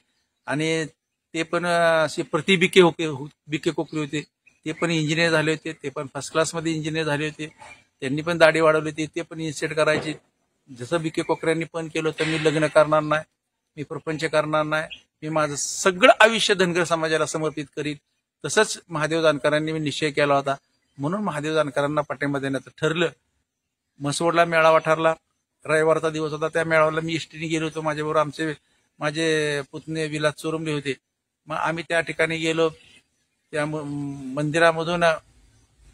आणि ते पण असे बिके कोकरे होते, ते पण इंजिनियर झाले होते, ते पण फर्स्ट क्लासमध्ये इंजिनियर झाले होते. त्यांनी पण दाढी वाढवली होती, ते पण इन्स्टेट करायचे. जसं बिके कोकऱ्यांनी पण केलं तर मी लग्न करणार नाही, मी प्रपंच करणार नाही, मी माझं सगळं आयुष्य धनगर समाजाला समर्पित करीन. तसंच महादेव जानकरांनी मी निश्चय केला होता. म्हणून महादेव जानकरांना पाठिंबा देण्याचं ठरलं. म्हसवडला मेळावा ठरला, रविवारचा दिवस होता. त्या मेळाव्याला मी एसटीने गेलो होतो, माझ्याबरोबर माझे पुतणे विलास चोरमले होते. मग आम्ही त्या ठिकाणी गेलो. त्या मंदिरामधून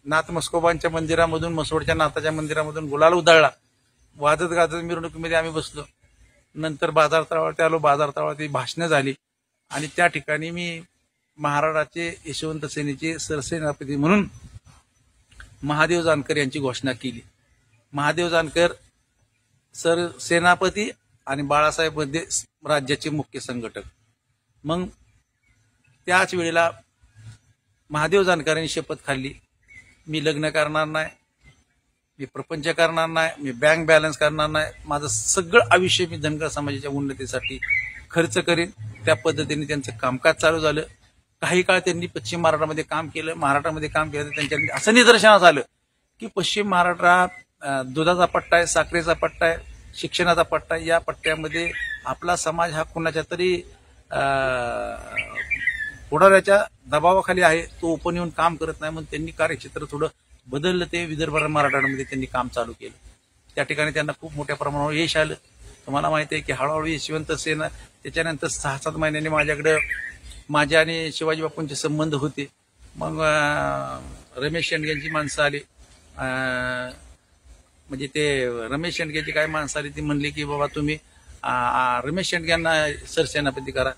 नाथ मस्कोबांच्या मंदिरामधून म्हसवडच्या नाथाच्या मंदिरामधून गुलाल उधळला. वाजत गाजत मिरवणुकीमध्ये आम्ही बसलो. नंतर बाजार तळावरती आलो. बाजार तळावरती भाषणं झाली आणि त्या ठिकाणी मी महाराष्ट्राचे यशवंत सेनेचे सरसेनापती म्हणून महादेव जानकर यांची घोषणा केली. महादेव जानकर सरसेनापती आणि बाळासाहेब मध्ये राज्याचे मुख्य संघटक. मग त्याच वेळेला महादेव जानकरांनी शपथ खाल्ली, मी लग्न करणार नाही, मी प्रपंच करणार नाही, मी बँक बॅलन्स करणार नाही, माझं सगळं आयुष्य मी धनगर समाजाच्या उन्नतीसाठी खर्च करेन. त्या पद्धतीने त्यांचं कामकाज चालू झालं. काही काळ त्यांनी पश्चिम महाराष्ट्रामध्ये काम केलं, महाराष्ट्रामध्ये काम केलं. त्यांच्या असं निदर्शनास आलं की पश्चिम महाराष्ट्रात दुधाचा पट्टा आहे, साखरेचा पट्टा आहे, शिक्षणाचा पट्टा आहे. या पट्ट्यामध्ये आपला समाज हा कुणाच्या तरी पुढाऱ्याच्या दबावाखाली आहे, तो ओपन येऊन काम करत नाही. म्हणून त्यांनी कार्यक्षेत्र थोडं बदललं. ते विदर्भ मराठवाड्यामध्ये त्यांनी काम चालू केलं. त्या ठिकाणी त्यांना खूप मोठ्या प्रमाणावर यश आलं. तुम्हाला माहिती आहे की हळूहळू यशवंत सेना त्याच्यानंतर 6-7 महिन्यांनी माझ्याकडे माझे आणि शिवाजी बापूंचे संबंध होते. मग रमेश शेंडगेंची माणसं आली, म्हणजे ते रमेश शेंडगेची काय माणसं आली, ती म्हणली की बाबा तुम्ही रमेश शेंडगेंना सरसेनापती करा.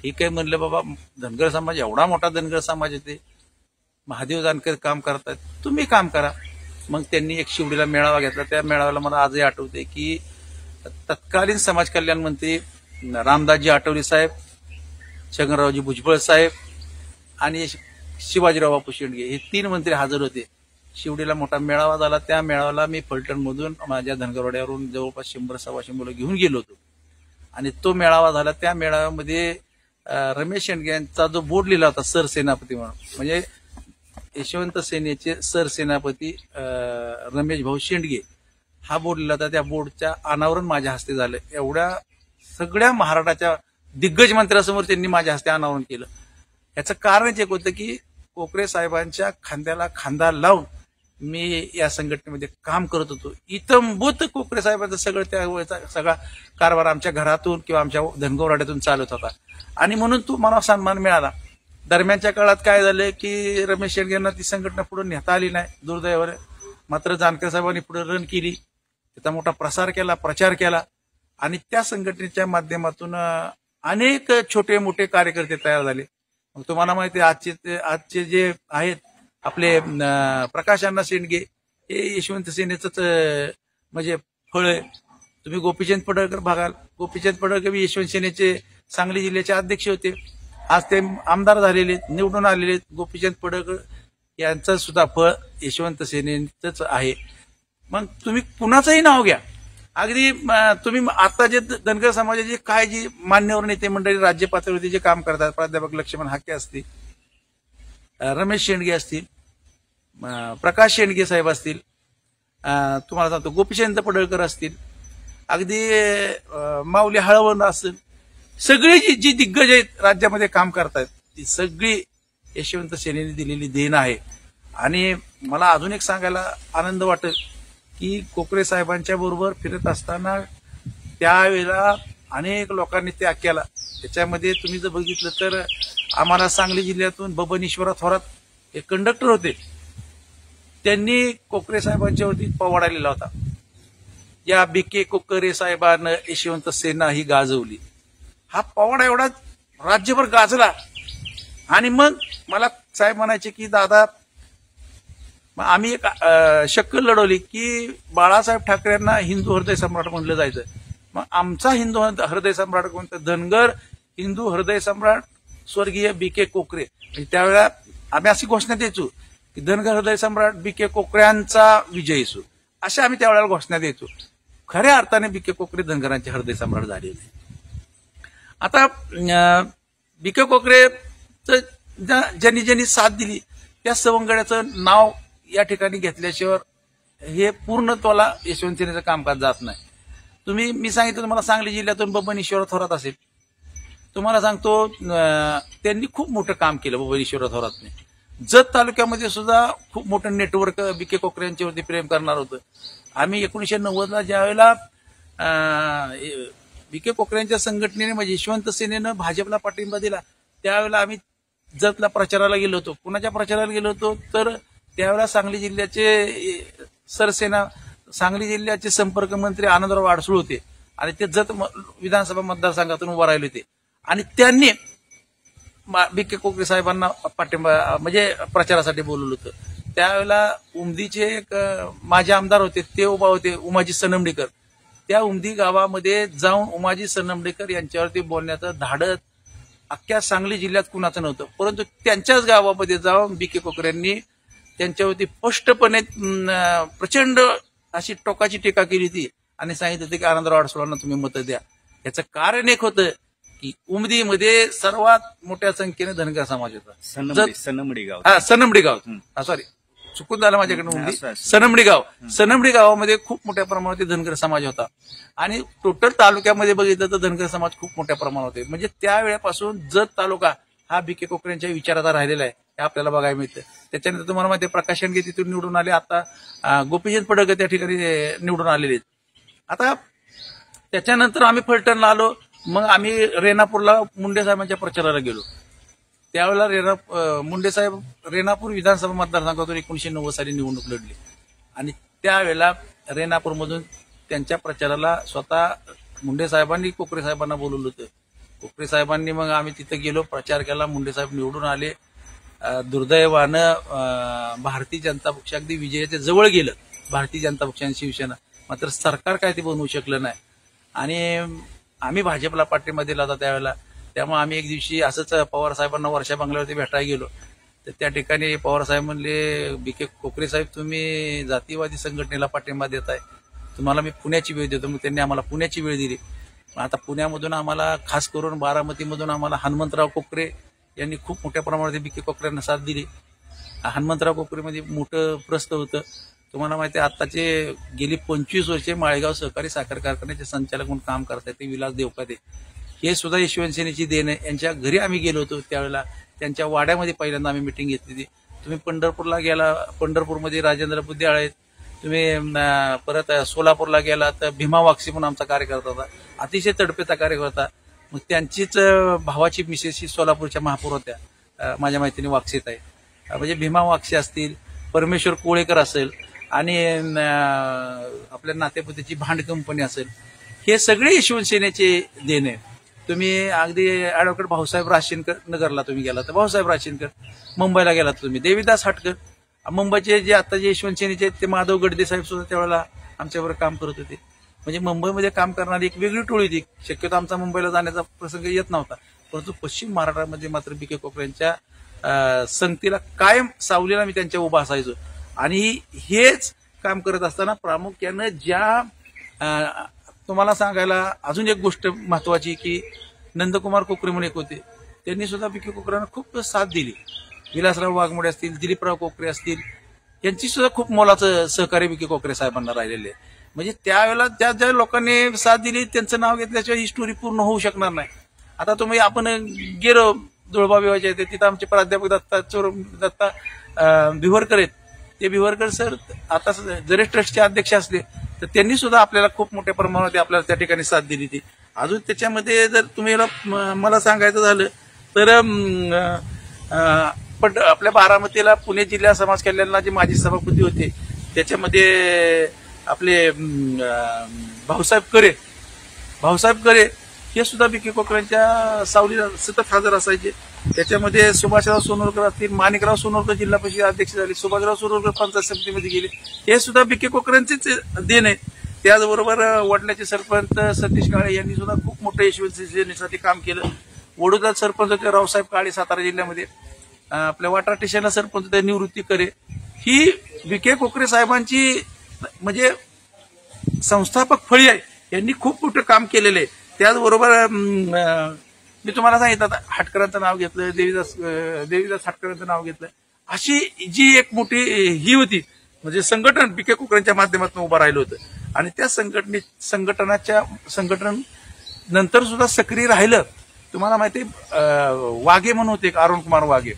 ठीक आहे म्हणलं, बाबा धनगर समाज एवढा मोठा धनगर समाज येते, महादेव जानकर काम करतात, तुम्ही काम करा. मग त्यांनी एक शिवडीला मेळावा घेतला. त्या मेळाव्याला मला आजही आठवते की तत्कालीन समाज कल्याण मंत्री रामदासजी आठवले साहेब, छगनरावजी भुजबळ साहेब आणि शिवाजीराव बापू शेंडगे हे 3 मंत्री हजर होते. शिवडीला मोठा मेळावा झाला. त्या मेळाव्याला मी फलटणमधून माझ्या धनगरवाड्यावरून जवळपास 100-125 मुलं घेऊन गेलो होतो आणि तो मेळावा झाला. त्या मेळाव्यामध्ये रमेश शेंडगे यांचा जो बोर्ड लिहिला होता सरसेनापती म्हणून, म्हणजे यशवंत सेनेचे सरसेनापती रमेश भाऊ शेंडगे हा बोर्ड लिहिला होता. त्या बोर्डच्या अनावरण माझ्या हस्ते झालं. एवढ्या सगळ्या महाराष्ट्राच्या दिग्गज मंत्र्यासमोर त्यांनी माझ्या हस्ते अनावरण केलं. याचं कारणच एक होतं की कोकरे साहेबांच्या खांद्याला खांदा लावून मी या संघटनेमध्ये काम करत होतो. इतंभूत कोकरे साहेबांचं सगळं त्यावेळेचा सगळा कारभार आमच्या घरातून किंवा आमच्या धनगरवाड्यातून चालत होता आणि म्हणून तो मला सन्मान मिळाला. दरम्यानच्या काळात काय झालं की रमेश शेंडगेंना ती संघटना पुढे नेता आली नाही दुर्दैवाने. मात्र जानकर साहेबांनी पुढे रन केली, त्याचा मोठा प्रसार केला, प्रचार केला आणि त्या संघटनेच्या माध्यमातून अनेक छोटे मोठे कार्यकर्ते तयार झाले. मग तुम्हाला माहिती आहे आजचे जे आहेत आपले प्रकाश अण्णा शेंडगे हे यशवंत सेनेचंच म्हणजे फळ आहे. तुम्ही गोपीचंद पडळकर बघाल, गोपीचंद पडळकर यशवंत सेनेचे सांगली जिल्ह्याचे अध्यक्ष होते. आज ते आमदार झालेले, निवडून आलेले. गोपीचंद पडळकर यांचं सुद्धा फळ यशवंत सेनेचंच आहे. मग तुम्ही कुणाचंही नाव घ्या, अगदी तुम्ही आता जे धनगर समाजाचे काय जी मान्यवर नेते मंडळी राज्य पातळीवरती जे काम करतात, प्राध्यापक लक्ष्मण हाके असतील, रमेश शेंडगे असतील, प्रकाश शेंडगे साहेब असतील, तुम्हाला सांगतो गोपीचंद पडळकर असतील, अगदी माऊली हळवण असतील, सगळी जी दिग्गज आहेत राज्यामध्ये काम करतायत ती सगळी यशवंत सेनेने दिलेली देण आहे. आणि मला अजून एक सांगायला आनंद वाटेल की कोकरे साहेबांच्या बरोबर फिरत असताना त्यावेळेला अनेक लोकांनी त्याग केला. त्याच्यामध्ये तुम्ही जर बघितलं तर आम्हाला सांगली जिल्ह्यातून बबन ईश्वरा थोरात हे कंडक्टर होते, त्यांनी कोकरे साहेबांच्यावरती पवाडा लिहिला होता, या बिके कोकरे साहेबांना यशवंत सेना ही गाजवली. हा पवाडा एवढा राज्यभर गाजला आणि मग मला साहेब म्हणायचे की दादा मग आम्ही एक शक्कल लढवली की बाळासाहेब ठाकरेंना हिंदू हृदय सम्राट म्हणलं जायचं. मग आमचा हिंदू हृदय सम्राट कोणतं? धनगर हिंदू हृदय सम्राट स्वर्गीय बी.के. कोकरे. त्यावेळेला आम्ही अशी घोषणा द्यायचो की धनगर हृदय सम्राट बी.के. कोकऱ्यांचा विजय असो, अशा आम्ही त्यावेळेला घोषणा द्यायचो. खऱ्या अर्थाने बी.के. कोकरे धनगरांचे हृदय सम्राट झालेले. आता बी.के. कोकरे ज्यांनी ज्यांनी साथ दिली त्या सवंगड्याचं नाव या ठिकाणी घेतल्याशिवाय हे पूर्णत्वाला यशवंत सेनेचं कामकाज जात नाही. मी सांगितलं तुम्हाला, सांगली जिल्ह्यातून बबन ईश्वरराव थोरात असेल, तुम्हाला सांगतो त्यांनी खूप मोठं काम केलं बबन ईश्वरराव थोरातने. जत तालुक्यामध्ये सुद्धा खूप मोठं नेटवर्क बी.के. कोकरे यांच्यावरती प्रेम करणार होतं. आम्ही 1990ला ज्यावेळेला बी.के. कोकऱ्यांच्या संघटनेने म्हणजे यशवंत सेनेनं भाजपला पाठिंबा दिला, त्यावेळेला आम्ही जतला प्रचाराला गेलो होतो. कुणाच्या प्रचाराला गेलो होतो? तर त्यावेळेला सांगली जिल्ह्याचे सरसेना, सांगली जिल्ह्याचे संपर्क मंत्री आनंदराव अडसूळ होते आणि ते जत विधानसभा मतदारसंघातून उभा राहिले होते. आणि त्यांनी बी.के. कोकरे साहेबांना पाठिंबा म्हणजे प्रचारासाठी बोलवलं होतं. त्यावेळेला उमदीचे एक माजी आमदार होते, ते उभा होते, उमाजी सनमडेकर. त्या उमदी गावामध्ये जाऊन उमाजी सनमडेकर यांच्यावरती बोलण्याचं धाडस अख्ख्या सांगली जिल्ह्यात कुणाचं नव्हतं. परंतु त्यांच्याच गावामध्ये जाऊन बी.के. कोकरेंनी त्यांच्यावरती स्पष्टपणे प्रचंड अशी टोकाची टीका केली होती आणि सांगितलं होतं की आनंदराव अडसूळांना तुम्ही मतं द्या. याचं कारण एक होतं की उमदीमध्ये सर्वात मोठ्या संख्येने धनगर समाज होता. सनमडी गाव, सनमडी गाव, सॉरी चुकून झालं माझ्याकडे, उमदी सनमडी गाव. सनमडी गावामध्ये खूप मोठ्या प्रमाणात धनगर समाज होता आणि टोटल तालुक्यामध्ये बघितलं तर धनगर समाज खूप मोठ्या प्रमाणात होते. म्हणजे त्यावेळेपासून जत तालुका हा बी.के. कोकरेंच्या विचाराचा राहिलेला आहे, हे आपल्याला बघायला मिळतं. त्याच्यानंतर तुम्हाला माहिती आहे प्रकाश शेंडगे तिथून निवडून आले, आता गोपीचंद पडळकर त्या ठिकाणी निवडून आलेले आहेत. आता त्याच्यानंतर आम्ही फलटणला आलो. मग आम्ही रेणापूरला मुंडे साहेबांच्या प्रचाराला गेलो. त्यावेळेला मुंडे साहेब रेणापूर विधानसभा मतदारसंघातून 1990 साली निवडणूक लढली आणि त्यावेळेला रेणापूरमधून त्यांच्या प्रचाराला स्वतः मुंडे साहेबांनी कोकरे साहेबांना बोलवलं होतं. कोकरे साहेबांनी मग आम्ही तिथे गेलो, प्रचार केला. मुंडे साहेब निवडून आले. दुर्दैवानं भारतीय जनता पक्ष अगदी विजयाच्या जवळ गेलं, भारतीय जनता पक्ष आणि शिवसेना. मात्र सरकार काय ते बनवू शकलं नाही आणि आम्ही भाजपला पाठिंबा दिला होता त्यावेळेला. त्यामुळे आम्ही एक दिवशी असंच पवार साहेबांना वर्षा बंगल्यावरती भेटायला गेलो. तर त्या ठिकाणी पवार साहेब म्हणले, बी.के. कोकरे साहेब तुम्ही जातीवादी संघटनेला पाठिंबा देताय, तुम्हाला मी पुण्याची वेळ देतो. मग त्यांनी आम्हाला पुण्याची वेळ दिली. आता पुण्यामधून आम्हाला खास करून बारामतीमधून आम्हाला हनुमंतराव कोकरे यांनी खूप मोठ्या प्रमाणात बी.के. कोकरेंना साथ दिली. हनुमंतराव कोकरेमध्ये मोठं प्रस्थ होतं. तुम्हाला माहिती आहे आताचे गेली 25 वर्षे माळेगाव सहकारी साखर कारखान्याचे संचालक म्हणून काम करतात ते विलास देवकाते, हे सुद्धा यशवंत सेनेची देण आहे. यांच्या घरी आम्ही गेलो होतो. त्यावेळेला त्यांच्या वाड्यामध्ये पहिल्यांदा आम्ही मिटिंग घेतली होती. तुम्ही पंढरपूरला गेला, पंढरपूरमध्ये राजेंद्र बुद्धियाळ आहेत. तुम्ही परत सोलापूरला गेला तर भीमा वाक्षी म्हणून आमचा कार्यकर्ता होता, अतिशय तडपेचा कार्यकर्ता. मग त्यांचीच भावाची मिसेस ही सोलापूरच्या महापौर होत्या, माझ्या माहितीने वाक्षीत आहे. म्हणजे भीमा वाक्षी असतील, परमेश्वर कोळेकर असेल आणि आपल्या नातेपुतेची भांड कंपनी असेल, हे सगळे यशवंत सेनेचे देणे. तुम्ही अगदी ऍडव्होकेट भाऊसाहेब राशीनकर नगरला तुम्ही गेला तर भाऊसाहेब राशीनकर, मुंबईला गेला तर तुम्ही देवीदास हटकर, मुंबईचे जे आता जे यशवंत सेनेचे आहेत ते माधव गडदे साहेब सुद्धा त्यावेळेला आमच्याबरोबर काम करत होते. म्हणजे मुंबईमध्ये काम करणारी एक वेगळी टोळी होती. शक्यतो आमचा मुंबईला जाण्याचा प्रसंग येत नव्हता, परंतु पश्चिम महाराष्ट्रामध्ये मात्र बी.के. कोकरेंच्या संगतीला कायम सावलीला मी त्यांच्या उभा असायचो. आणि हेच काम करत असताना प्रामुख्यानं ज्या तुम्हाला सांगायला अजून एक गोष्ट महत्वाची की नंदकुमार कोकरे म्हणून एक होते, त्यांनी सुद्धा बी.के. कोकरेंना खूप साथ दिली. विलासराव वाघमोडे असतील, दिलीपराव कोकरे असतील, यांची सुद्धा खूप मोलाचं सहकार्य बी.के. कोकरे साहेबांना राहिलेले. म्हणजे त्यावेळेला ज्या लोकांनी साथ दिली त्यांचं नाव घेतल्याशिवाय ही स्टोरी पूर्ण होऊ शकणार नाही. आता तुम्ही आपण गेलो धुळबा विवाहाच्या इथे, तिथं आमचे प्राध्यापक दत्ता भिवरकर आहेत. ते भिवरकर सर आता जरी ट्रस्टचे अध्यक्ष असले तर त्यांनी सुद्धा आपल्याला खूप मोठ्या प्रमाणात आपल्याला त्या ठिकाणी साथ दिली ती. अजून त्याच्यामध्ये जर तुम्ही मला सांगायचं झालं तर पण आपल्या बारामतीला पुणे जिल्हा समाज कल्याणला जे माजी सभापती होते त्याच्यामध्ये आपले भाऊसाहेब करे हे सुद्धा बीके कोकऱ्यांच्या सावलीला सतत हजर असायचे. त्याच्यामध्ये सुभाषराव सोनवलकर असतील, माणिकराव सोनवलकर जिल्हा परिषद अध्यक्ष झाले, सुभाषराव सोनवलकर पंचायत समितीमध्ये गेले, हे सुद्धा बीके कोकऱ्यांचेच देण आहेत. त्याचबरोबर वडल्याचे सरपंच सतीश काळे यांनी सुद्धा खूप मोठं यशवंत सेनेसाठी काम केलं. वडोदरा सरपंच होते रावसाहेब काळे सातारा जिल्ह्यामध्ये, आपल्या वाटार स्टेशनला सरपंच होते निवृत्ती करे. ही बीके कोकरे साहेबांची म्हणजे संस्थापक फळी आहे. यांनी खूप मोठं काम केलेलं आहे. त्याचबरोबर मी तुम्हाला सांगितलं आता हाटकरांचं नाव घेतलं, देवीदास हाटकरांचं नाव घेतलं. अशी जी एक मोठी ही होती म्हणजे संघटन बीके कोकऱ्यांच्या माध्यमातून उभं राहिलं होतं. आणि त्या संघटन नंतर सुद्धा सक्रिय राहिलं. तुम्हाला माहिती वाघे म्हणून होते अरुण कुमार वाघे.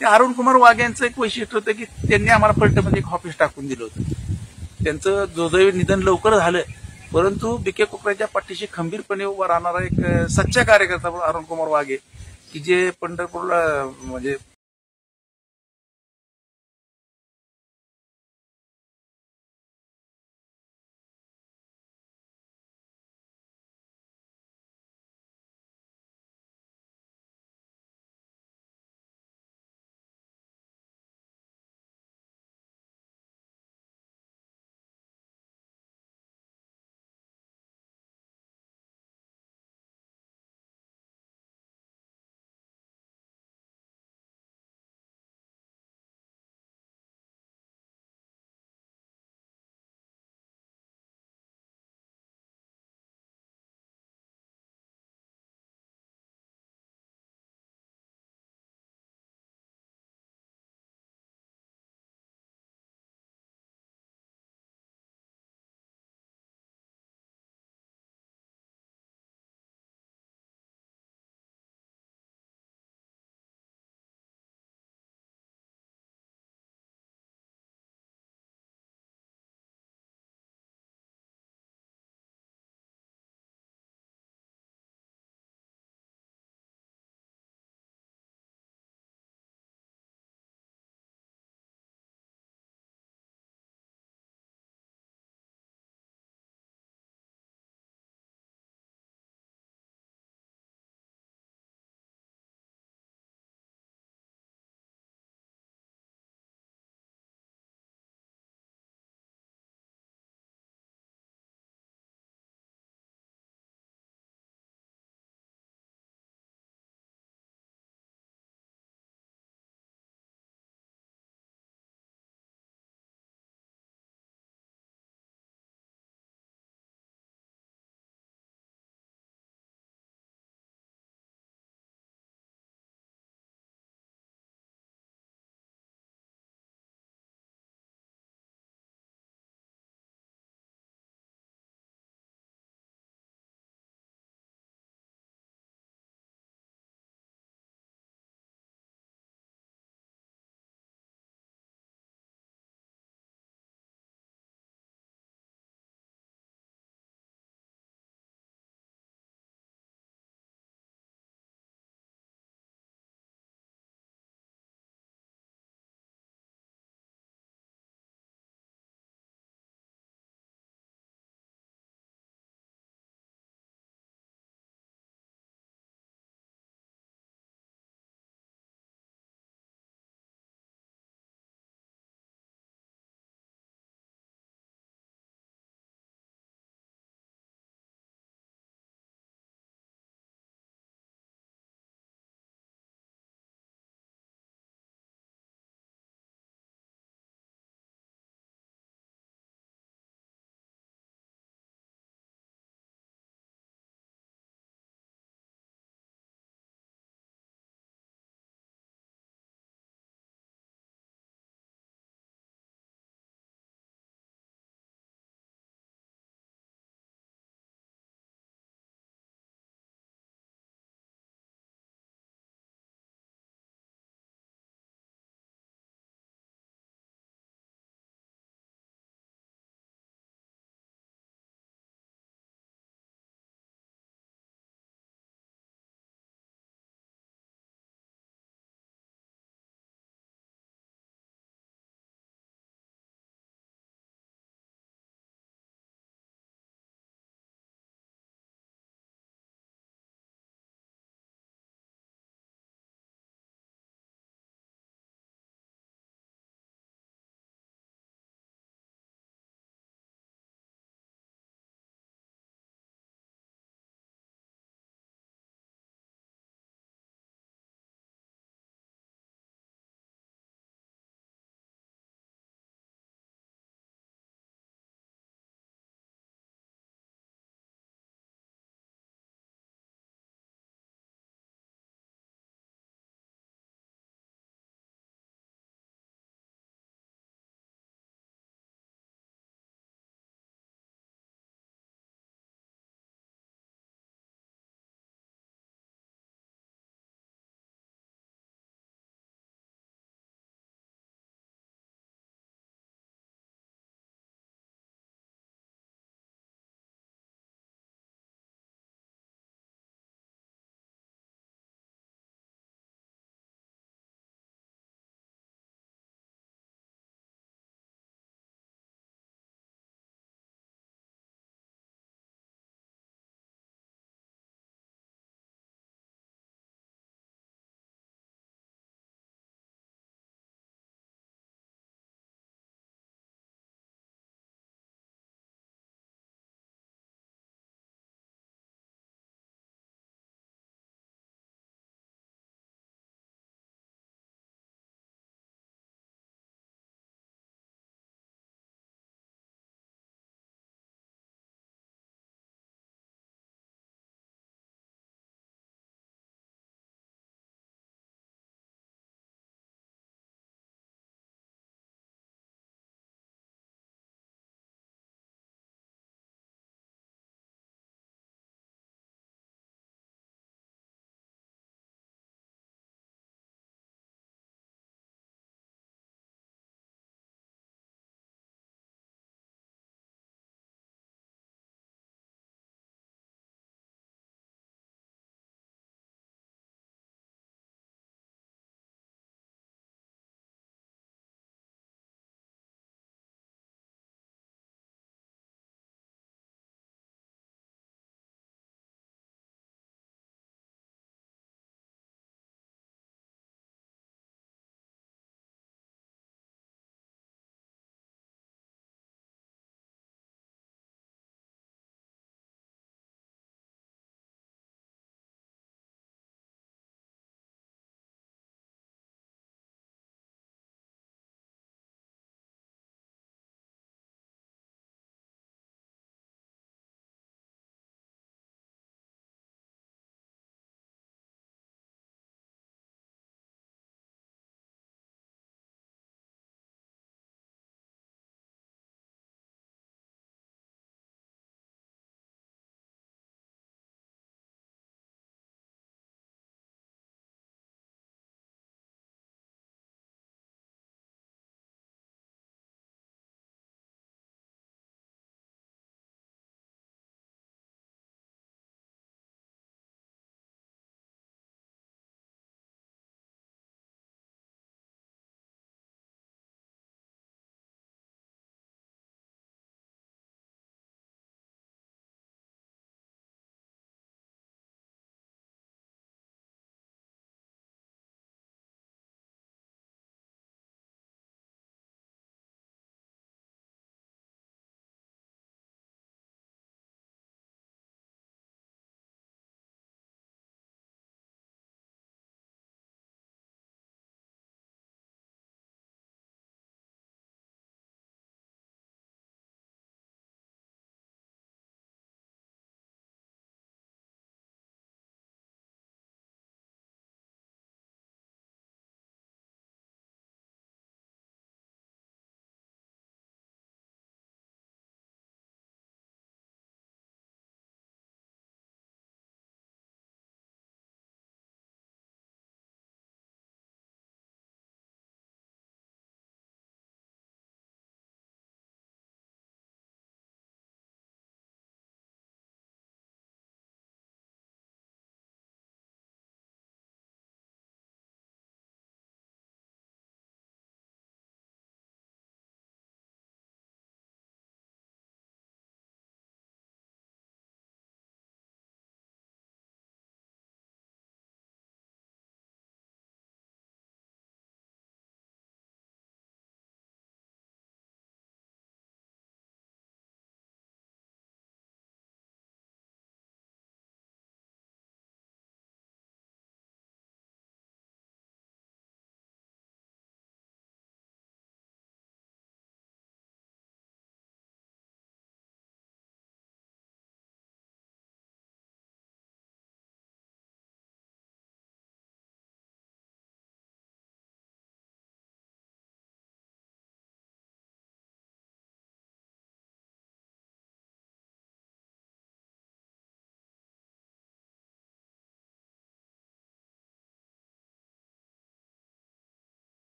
त्या अरुण कुमार वाघे यांचं एक वैशिष्ट्य होतं की त्यांनी आम्हाला फलटणमध्ये एक ऑफिस टाकून दिलं होतं. त्यांचं दुर्दैवी निधन लवकर झालं, परंतु बीके कोकऱ्याच्या पाठीशी खंबीरपणे उभा राहणारा एक सच्चा कार्यकर्ता अरुण कुमार वाघे की जे पंढरपूरला म्हणजे